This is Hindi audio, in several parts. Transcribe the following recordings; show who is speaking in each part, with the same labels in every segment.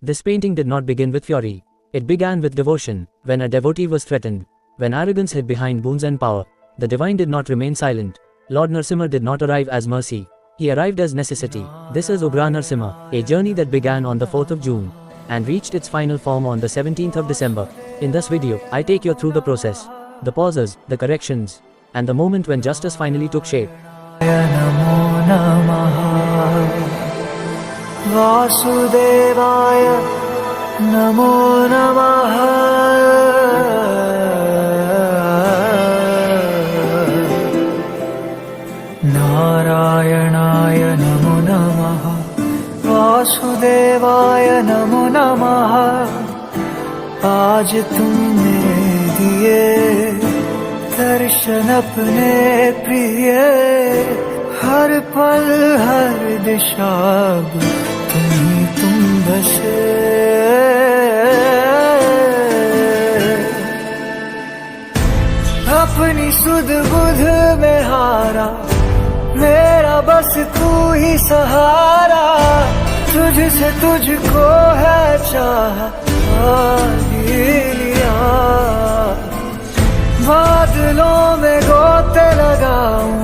Speaker 1: This painting did not begin with fury. It began with devotion. When a devotee was threatened, when arrogance hid behind boons and power, the divine did not remain silent. Lord Narasimha did not arrive as mercy. He arrived as necessity. This is Ugra Narasimha, a journey that began on the 4th of June and reached its final form on the 17th of December. In this video, I take you through the process, the pauses, the corrections, and the moment when justice finally took shape.
Speaker 2: Namo Namaha Vasudevaya Namo Namaha Narayanaya Namo Namaha Vasudevaya Namo Namaha आज तुमने दिए दर्शन अपने प्रिय हर पल हर दिशा तुम बसे अपनी सुध बुध में हारा मेरा बस तू ही सहारा तुझसे तुझको है चाह लिया बादलों में गोते लगाऊं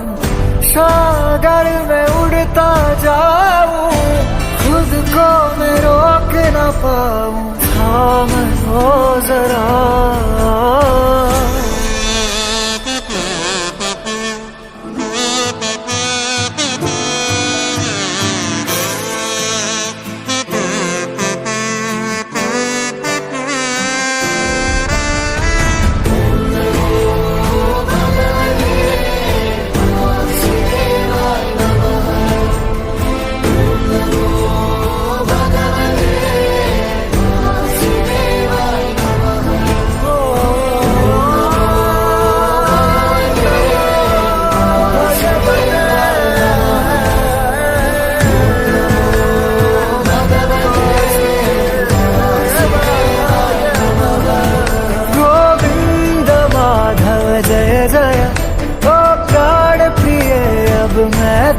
Speaker 2: सागर में उड़ता जाऊं खुद को मैं रोक न पाऊं थाम लो जरा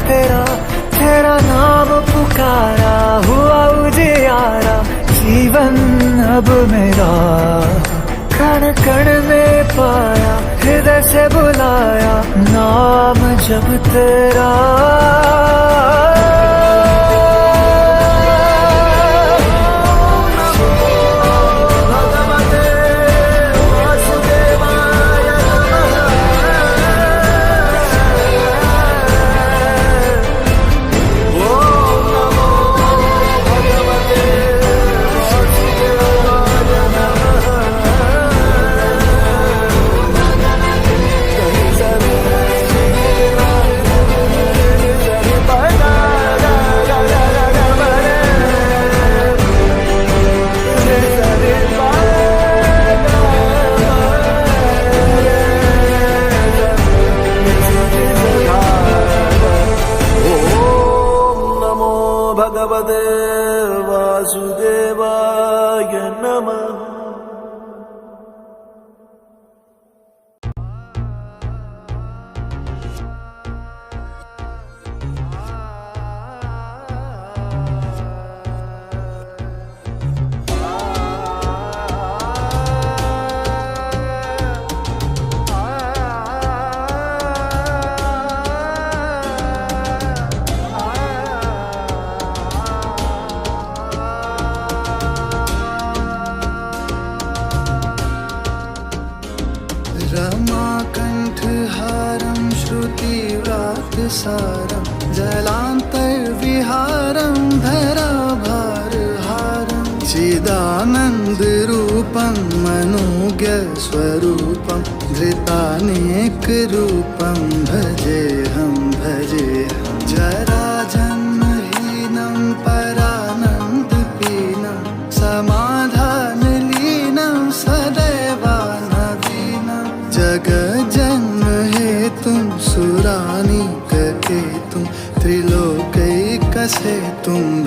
Speaker 2: तेरा नाम पुकारा हुआ उजियारा जीवन अब मेरा कण कण में पाया हृदय से बुलाया नाम जब तेरा भगवते वासुदेवाय नमः। रमाकण्ठहारं श्रुतिव्रातसारं जलान्तर्विहारं धराभारहारं चिदानन्दरूपं मनोज्ञस्वरूपं धृतानेकरूपं भजेऽहं जराजन्महीनं परानन्दपीनं समाधानलीनं सदैवानवीनं जगज्जन्म हेतुं सुरानीककेतुं त्रिलोकैकसेतुं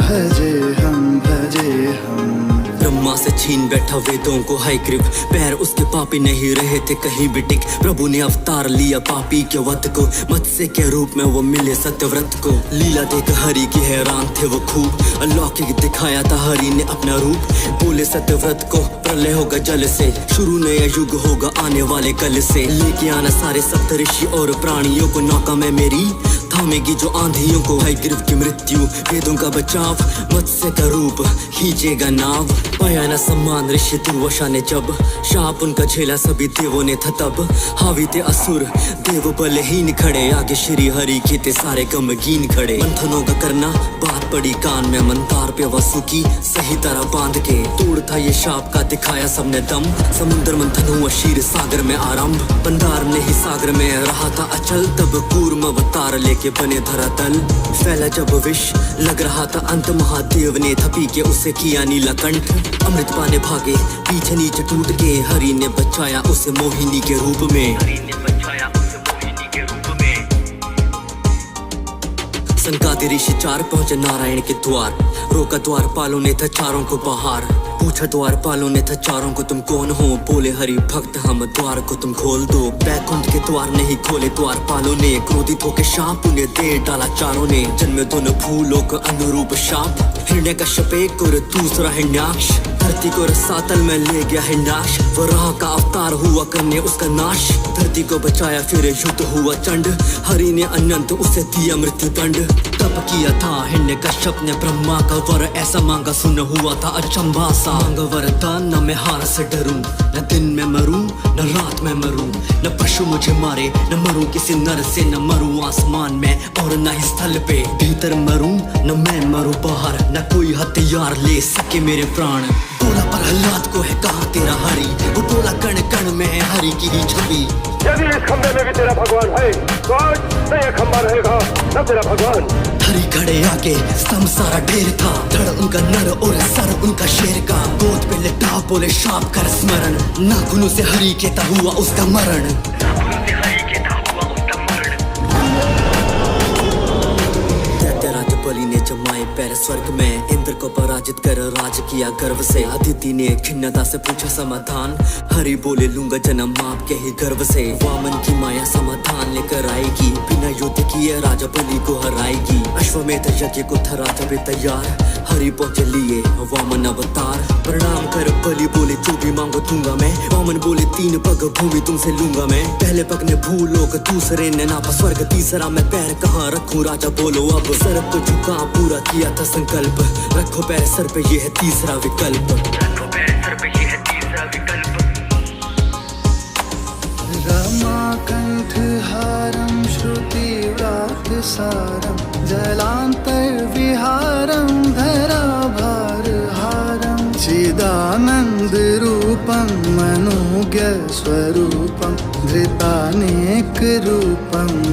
Speaker 2: भजेऽहं
Speaker 3: ब्रह्मा से छीन बैठा वेदों को हयग्रीव। पैर उसके पापी नहीं रहे थे कहीं भी टिक। प्रभु ने अवतार लिया पापी के वध को, मत्स्य के रूप में वो मिले सत्यव्रत को। लीला देख हरि की हैरान थे वो खूब, अलौकिक दिखाया था हरि ने अपना रूप। बोले सत्यव्रत को प्रलय होगा जल से, शुरू नया युग होगा आने वाले कल से। लेके आना सारे सप्तऋषि और प्राणियों को, नौका में मेरी थामेगी जो आंधियों को। हयग्रीव की मृत्यु वेदों का बचाव, मत्स्य का रूप खींचेगा नाव। पाया न सम्मान ऋषि दुर्वासा ने जब, शाप उनका झेला सभी देवों ने था तब। हावी थे असुर देव बलहीन खड़े, आगे श्री हरि के थे सारे गमगीन खड़े। मंथनों का करना बात पड़ी कान में, मंतार पे वासुकी सही तरह बांध के। तोड़ था ये शाप का दिखाया सबने दम, समुद्र मंथन हुआ क्षीर सागर में आरंभ। पंडार ने ही सागर में रहा था अचल, तब कूर्म अवतार लेके बने धरातल। फैला जब विष लग रहा था अंत, महादेव ने थपी के उसे किया नीला कंठ। अमृत पाने भागे पीछे नीचे टूट के, हरि ने बचाया उसे मोहिनी के रूप में। संकादि ऋषि चार पहुंचे नारायण के द्वार, रोका द्वार पालों ने था चारों को बाहर। पूछा द्वार पालों ने था चारों को तुम कौन हो, बोले हरि भक्त हम द्वार को तुम खोल दो। बैकुंठ के द्वार नहीं खोले द्वार पालों ने, क्रोधित होकर शाप उन्हें दे डाला चारों ने। जन्मे दोनों भूलों का अनुरूप शाप, हिरण्यकश्यप एक और दूसरा हिरण्याक्ष। धरती को रसातल में ले गया हिरण्याक्ष, वराह का अवतार हुआ करने उसका नाश। धरती को बचाया फिर युद्ध हुआ चंड, हरि ने अनंत उसे दिया मृत्यु दंड। तप किया था हिरण्यकश्यप ने ब्रह्मा का वर, ऐसा मांगा सुन हुआ था अचंभा सा। मांगा वरदान न मैं हार से डरूं, न दिन में मरूं न रात में मरूं। न पशु मुझे मारे न मरूं किसी नर से, न मरूं आसमान में और न ही स्थल पे। भीतर मरूं न मैं मरूं बाहर, न कोई हथियार ले सके मेरे प्राण। बोला प्रहलाद को है कहाँ तेरा हरि, वो बोला कण कण में है हरि की ही छवि।
Speaker 4: यदि इस खंबे में भी तेरा भगवान है तो आज न यह खंबा रहेगा न तेरा भगवान।
Speaker 3: हरि खड़े आके स्तंभ सारा ढेर था, धड़ उनका नर और सर उनका शेर का। गोद पे लिटा बोले शाप कर स्मरण, नाखूनों से हरि कहता हुआ उसका मरण। दैत्यराज बलि ने जमाए पैर स्वर्ग में, इंद्र को पराजित कर राज किया गर्व से। अदिति ने खिन्नता से पूछा समाधान, हरि बोले लूंगा जन्म माप के ही गर्व से। वामन की माया समाधान लेकर आएगी, बिना युद्ध किए राजा बलि को हराएगी। अश्वमेध यज्ञ को था राजा भी तैयार, हरि पहुंचे लिए वामन अवतार। प्रणाम कर बलि बोले जो भी मांगो दूंगा मैं, वामन बोले 3 पग भूमि तुमसे लूंगा मैं। पहले पग ने भूलोक, दूसरे ने नापा स्वर्ग, तीसरा मैं पैर कहाँ रखूं राजा बोलो अब। सर को झुका पूरा किया था संकल्प, रखो पैर सर पे ये है तीसरा विकल्प। रखो पैर सर पे ये है तीसरा विकल्प।
Speaker 2: रमाकण्ठहारं श्रुतिव्रातसारं, जलान्तर्विहारं धराभारहारं। चिदानन्दरूपं मनोज्ञस्वरूपं, धृतानेकरूपं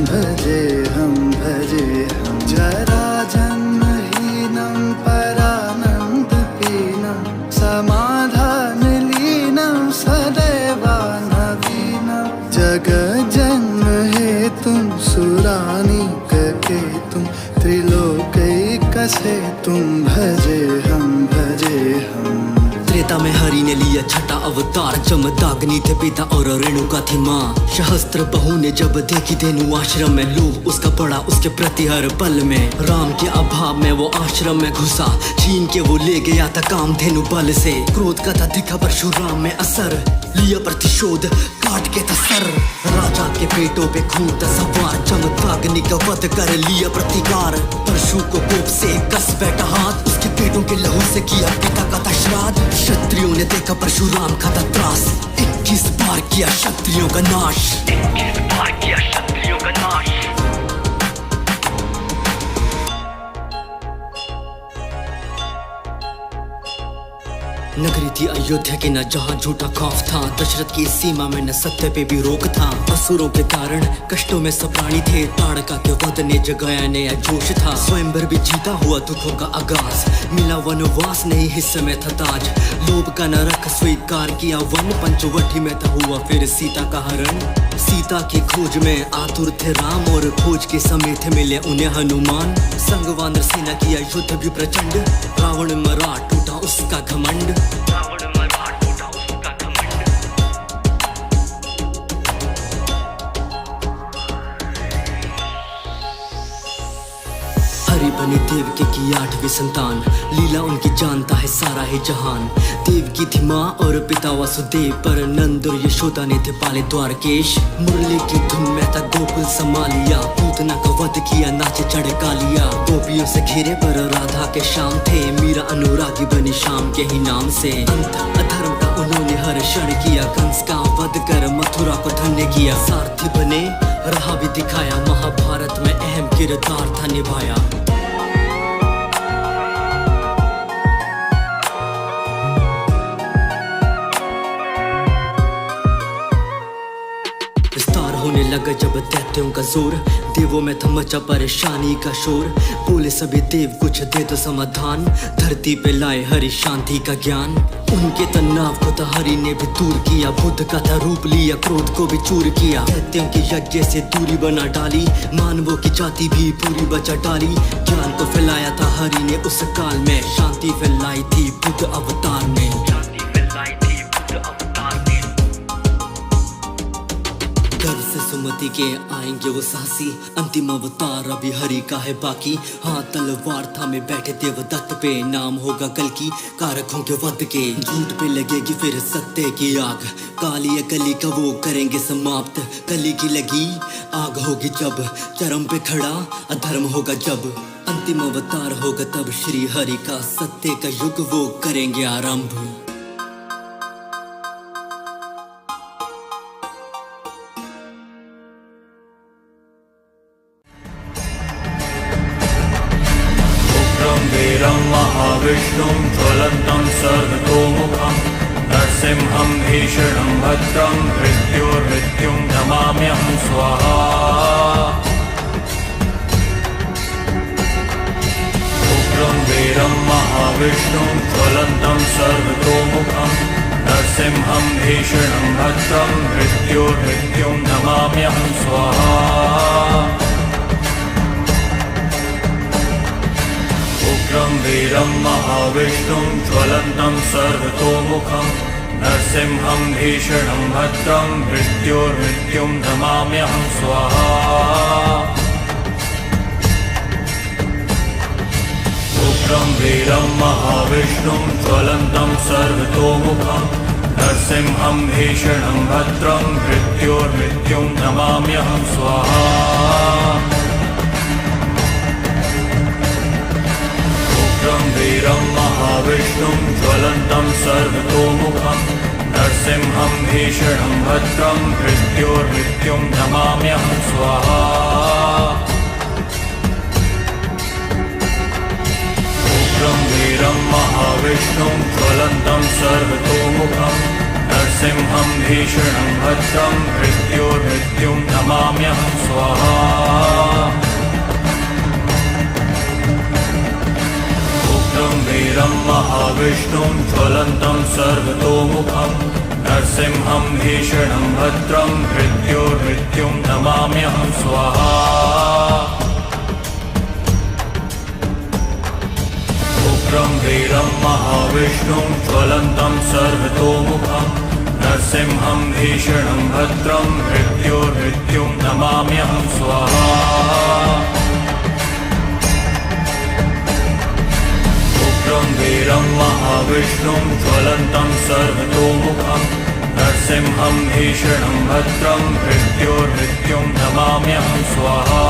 Speaker 2: भजेऽहं भजेऽहं। जराजन्महीनं परानन्दपीनं, समाधानलीनं सदैवानवीनं। जगज्जन्म हेतुं सुरानीककेतुं, त्रिलोकैकसेतुं भजेऽहं भजेऽहं।
Speaker 3: त्रेता में हरि ने लिया छठा अवतार, जमदाग्नि थे पिता और रेणुका थी माँ। सहस्त्र बहू ने जब देखी धेनु आश्रम में, लोभ उसका पड़ा उसके प्रति हर पल में। राम के अभाव में वो आश्रम में घुसा, छीन के वो ले गया था काम धेनु बल से। क्रोध का था दिखा परशुराम में असर, लिया प्रतिशोध काट के था सर। राजा के पेटों पे खून था सवार, जमदाग्नि का वध कर लिया प्रतिकार। परशु को कोप से कस बैठा हाथ, उसके पेटों के लहू से किया पिता का था श्राद्ध। क्षत्रियों ने देखा परशुराम का था त्रास, 21 बार किया क्षत्रियों का नाश। 21 बार किया क्षत्रियों का नाश। नगरी थी अयोध्या की न जहाँ झूठा खौफ था, दशरथ की सीमा में न सत्य पे भी रोक था। असुरों के कारण कष्टों में सब प्राणी थे, ताड़का के वध ने जगाया नया जोश था। स्वयंवर भी जीता हुआ दुखों का आगाज, मिला वनवास नहीं हिस्से में था ताज। लोभ का न रख स्वीकार किया वन, पंचवटी में था हुआ फिर सीता का हरण। सीता की खोज में आतुर थे राम, और खोज के समय थे मिले उन्हें हनुमान। संग वानर सेना किया युद्ध भी प्रचंड, रावण मरा टूटा उसका घमंड। रावण मरा साध्वी संतान, लीला उनकी जानता है सारा ही जहान। देव की थी माँ और पिता वसुदेव, पर नंद और यशोदा ने थे पाले द्वारकेश। मुरली की धुन में था गोकुल संभालिया, पूतना का वध किया नाचे चढ़ कालिया। गोपियों से घिरे पर राधा के श्याम थे, मीरा अनुरागी बनी श्याम के ही नाम से। अंत अधर्म का उन्होंने हर क्षण किया, कंस का वध कर मथुरा को धन्य किया। सारथी बने राह भी दिखाया, महाभारत में अहम किरदार था निभाया। विस्तार होने लगा जब दैत्यों का जोर, देवों में था मचा परेशानी का शोर। बोले सभी देव कुछ दे दो समाधान, धरती पे लाए हरि शांति का ज्ञान। उनके तनाव को तो हरि ने भी दूर किया, बुद्ध का था रूप लिया, क्रोध को भी चूर किया। दैत्यों के यज्ञ से दूरी बना डाली, मानवों की जाति भी पूरी बचा डाली। ज्ञान को फैलाया था हरि ने उस काल में, शांति फैलाई थी बुद्ध अवतार में। गर्व से सुमति के आएंगे वो साहसी, अंतिम अवतार अभी हरि का है बाकी। हाँ तलवार था में बैठे देवदत्त पे, नाम होगा कल की कारकों के वध के। झूठ पे लगेगी फिर सत्य की आग, काली कली का वो करेंगे समाप्त। कली की लगी आग होगी जब, चरम पे खड़ा अधर्म होगा जब। अंतिम अवतार होगा तब श्री हरि का, सत्य का युग वो करेंगे आरंभ।
Speaker 5: वीरं महाविष्णुं ज्वलन्तं सर्वतोमुखं, नरसिंहं भीषणं भद्रं, मृत्योर्मृत्युं नमाम्यहं स्वाहा। उग्रं वीरं महाविष्णुं ज्वलन्तं सर्वतोमुखं, नरसिंहं भीषणं भद्रं, मृत्योर्मृत्युं नमाम्यहं स्वाहा। उग्रं वीरं महाविष्णुं ज्वलन्तं सर्वतोमुखं, नरसिंहं भीषणं भद्रं, मृत्योर्मृत्युं नमाम्यहं स्वाहा। उग्रं वीरं महाविष्णुं ज्वलन्तं सर्वतोमुखं, नरसिंहं भीषणं भद्रं, मृत्योर्मृत्युं नमाम्यहं स्वाहा। उग्रं वीरं महाविष्णुं ज्वलन्तं सर्वतोमुखं, नरसिंहं भीषणं भद्रं, मृत्योर्मृत्युं नमाम्यहं स्वाहा। उग्रं वीरं महाविष्णुं ज्वलन्तं सर्वतोमुखं, नरसिंहं भीषणं भद्रं, मृत्योर्मृत्युं नमाम्यहं स्वाहा। उग्रं वीरं महाविष्णुं ज्वलन्तं सर्वतोमुखं, नरसिंहं भीषणं भद्रं, मृत्योर्मृत्युं नमाम्यहं स्वाहा। उग्रं वीरं महाविष्णुं ज्वलन्तं सर्वतोमुखं, नरसिंहं भीषणं भद्रं, मृत्योर्मृत्युं नमाम्यहं स्वाहा। उग्रं वीरं महाविष्णुं ज्वलन्तं सर्वतोमुखं, नरसिंहं भीषणं भद्रं, मृत्योर्मृत्युं नमाम्यहं स्वाहा।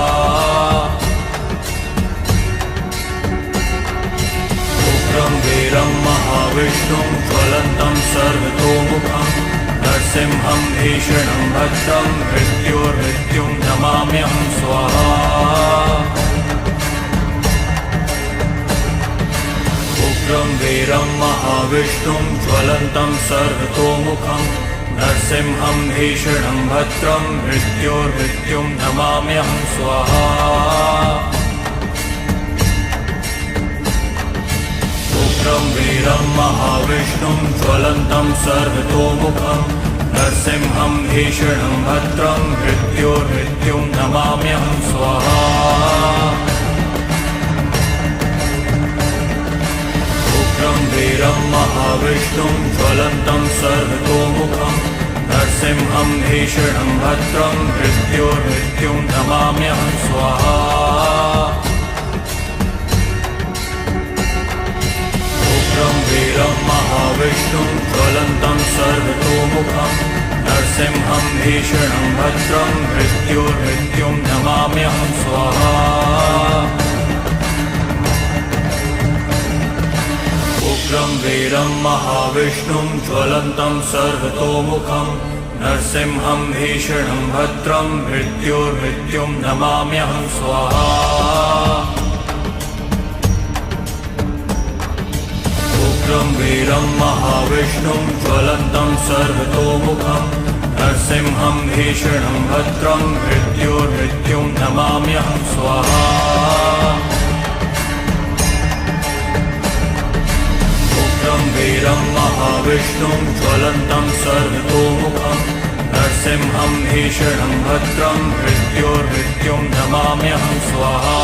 Speaker 5: उग्रं वीरं महाविष्णुं ज्वलन्तं सर्वतोमुखं, नरसिंहं भीषणं भद्रं, मृत्योर्मृत्युं नमाम्यहं स्वाहा। उग्रं वीरं महाविष्णुं ज्वलन्तं सर्वतोमुखं, नरसिंहं भीषणं भद्रं, मृत्योर्मृत्युं नमाम्यहं स्वाहा। उग्रं वीरं महाविष्णुं ज्वलन्तं सर्वतोमुखं, नरसिंहं भीषणं भद्रं, मृत्योर्मृत्युं नमाम्यहं स्वाहा। उग्रं वीरं महाविष्णुं ज्वलन्तं सर्वतोमुखं, नरसिंहं भीषणं भद्रं, मृत्योर्मृत्युं नमाम्यहं स्वाहा। वीरं महाविष्णुं ज्वलन्तं सर्वतोमुखं नरसिंहं भीषणं भद्रं मृत्युर्मृत्युं नमाम्यहं स्वाहा उग्रं वीरं महाविष्णुं ज्वलन्तं सर्वतोमुखं नरसिंहं भीषणं भद्रं मृत्युर्मृत्युं नमाम्यहं स्वाहा उग्रं वीरं महाविष्णुं ज्वलन्तं सर्वतोमुखं नरसिंहं भीषणं भद्रं मृत्युर्मृत्युं नमाम्यहं स्वाहा उग्रं वीरं महाविष्णुं ज्वलन्तं सर्वतोमुखं नरसिंहं भीषणं भद्रं मृत्युर्मृत्युं नमाम्यहं स्वाहा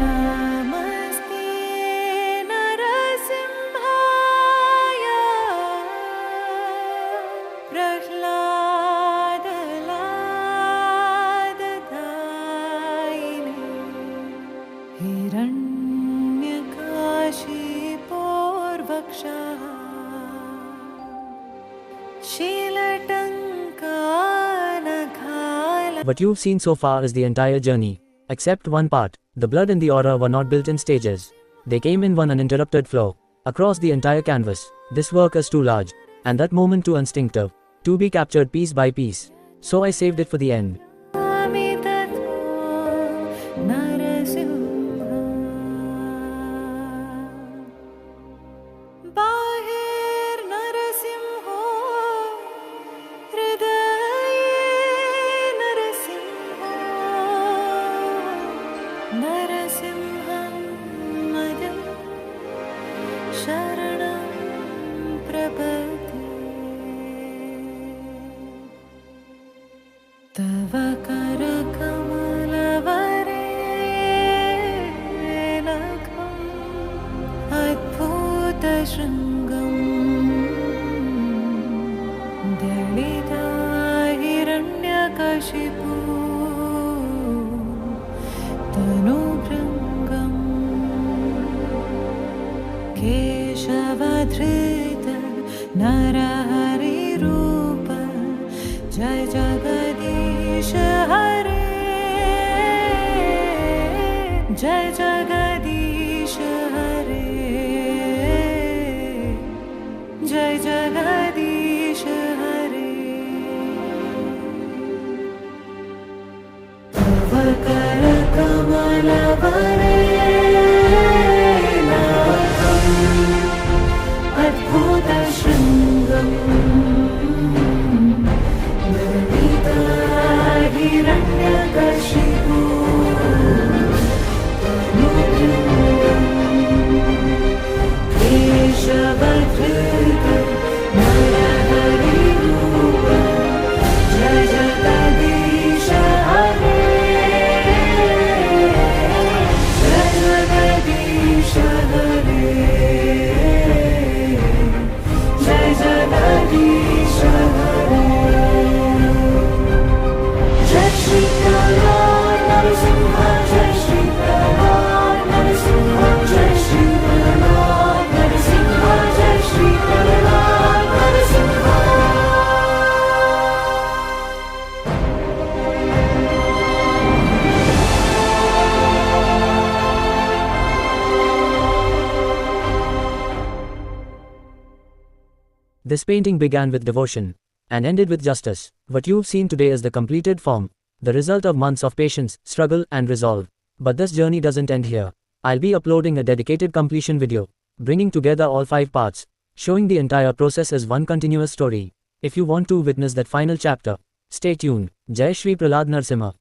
Speaker 6: नमस्ते नरसिंहाय प्रह्लादलाददायिने हिरण्यकाशिपोर्वक्षः शीलटङ्कानखाल.
Speaker 1: What you've seen so far is the entire journey. Except one part, the blood and the aura were not built in stages. They came in one uninterrupted flow, across the entire canvas. This work is too large, and that moment too instinctive, to be captured piece by piece. So I saved it for the end.
Speaker 6: नरसिंहं मदं शरणं प्रपद्ये तव करकमलवरे नखम् अद्भुतशृङ्गम् दलिता हिरण्यकशिपु तनुभृङ्गम् केशवधृत नरहरिरूप जय जगदीश हरे जय जगदीश हरे जय जगदीश हरे तव करकमलवरे नाकम् अद्भुतशृङ्गम् ललिता हिरण्यकशिपु तनुभृङ्गम् केशवधृत नरहरिरूप जय जगदीश हरे जगदीश हरे जय जगदीश हरे जय श्री प्रह्लाद नरसिंह जय श्री प्रह्लाद नरसिंह जय श्री प्रह्लाद नरसिंह जय Shri Prahlad Narasimha
Speaker 1: This painting began with devotion and ended with justice. What you've seen today is the completed form, the result of months of patience, struggle, and resolve. But this journey doesn't end here. I'll be uploading a dedicated completion video, bringing together all 5 parts, showing the entire process as one continuous story. If you want to witness that final chapter, stay tuned. Jai Shri Prahlad Narasimha.